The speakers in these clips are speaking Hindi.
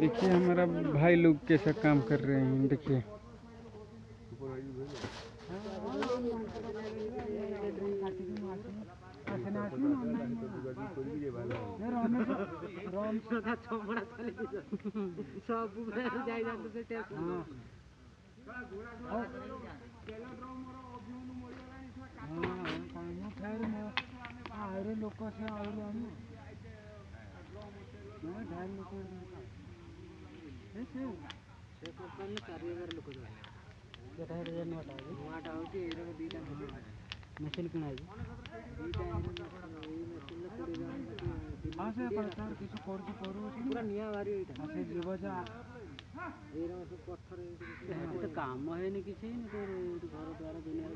देखिए हमारा भाई लोग कैसा काम कर रहे हैं, देखिए। मशीन किना हाँ से तार किछु करछु करू पूरा निया बारी एटा से जीव जा एरा सब पत्थर तो काम है नहीं किछि नहीं तो घर द्वारा दुनिया रे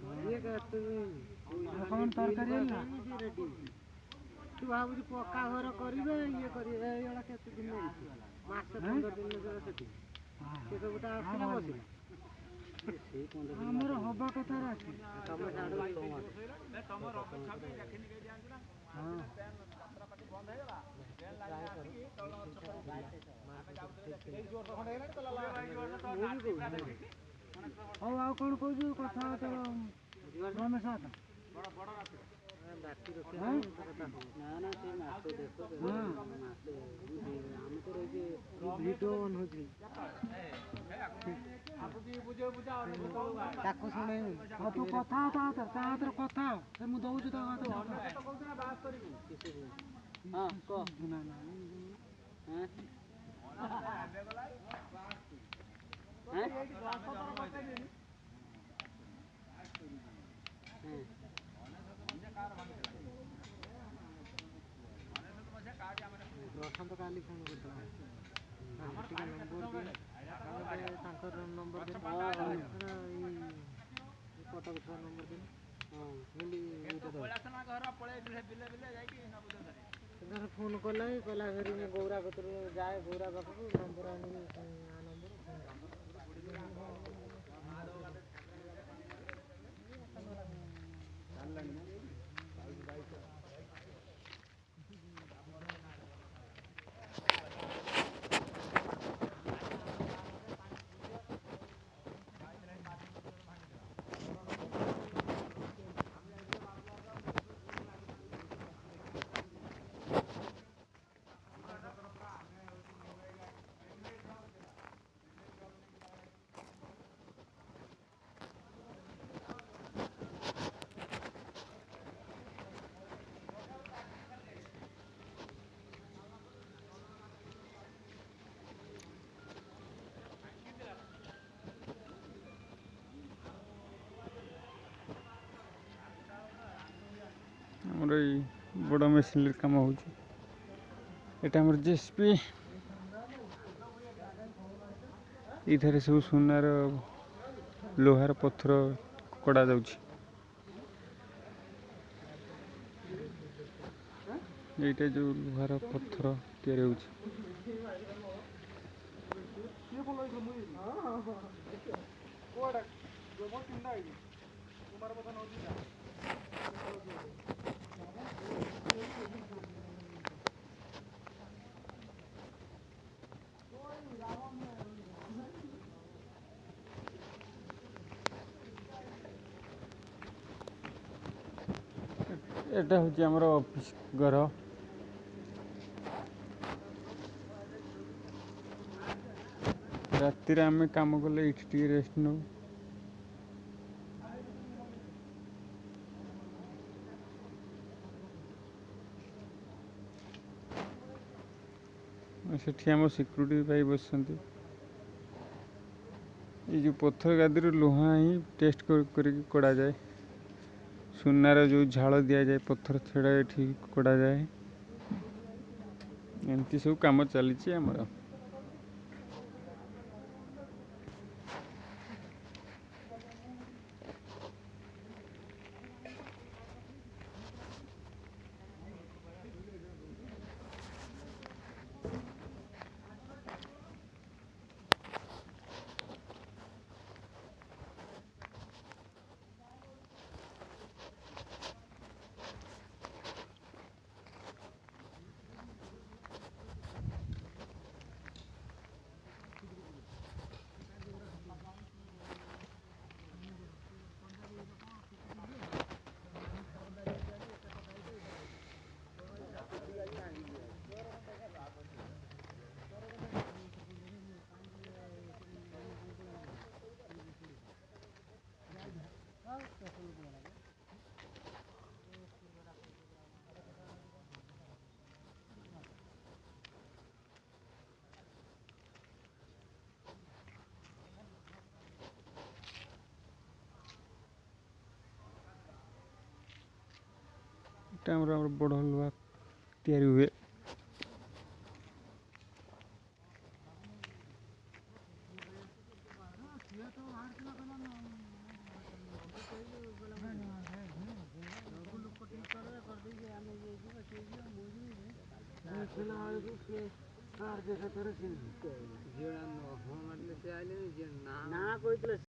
हो ये करते कौन तरकारी ना रेडी तू भाबु पक्का घर करिवे ये करिवे एला केते दिन मास 15 दिन में सेठी से सबटा आसना बसिला हमर हबा कथा राखी तम साडो तमर अपेक्षा भी देखिनि के दियान ना हां यात्रा पार्टी बंद हे गला ट्रेन लाइन आसी तळ आमे जाउते देखि जोर खंड हेला तला ओ आ कोन कहजु कथा तो रमेश आता बड़ा बड़ा राती राती रखे ना ना से मास देखो हां मास हम तो रही वीडियो ऑन होजी ताको सुने आ तू कथा ता कथा से मु दउछु ता कथा तो कहू ना बात करी हां को ना ना हैं रखन तो काली फोन करता हमर टिका नंबर दे तांकर नंबर दे फोटो के नंबर दे हां मिली एटा कोलासना घर पळे बिले बिले जाई कि ना बुझे धरे फोन कला घरी में गौरा कतर जाए गौरा बापू नंबर आनी आ नंबर ଆମର ଏଇ ବଡ଼ ମେସିନରେ କାମ ହେଉଛି। ଏଇଟା ଆମର ଜେସିପି। ଏଇଠାରେ ସବୁ ସୁନାର ଲୁହାର ପଥର କଡ଼ା ଯାଉଛି। ଏଇଟା ଯେଉଁ ଲୁହାର ପଥର ତିଆରି ହେଉଛି। एटा हूँ आमर ऑफिस घर। राति आम कम कले ये रेस्ट नौ। सेठी आम सिक्यूरिटी भाई बस ये जो पत्थर गादी लुहा ही टेस्ट करा जाए। सुनार जो झाड़ दि जाए पत्थर छेड़ा ये कड़ा जाए। एमती सब कम चली आमर। ଆମର ବଡ଼ ଲୁହା ତିଆରି ହୁଏ। ନା କହିଥିଲେ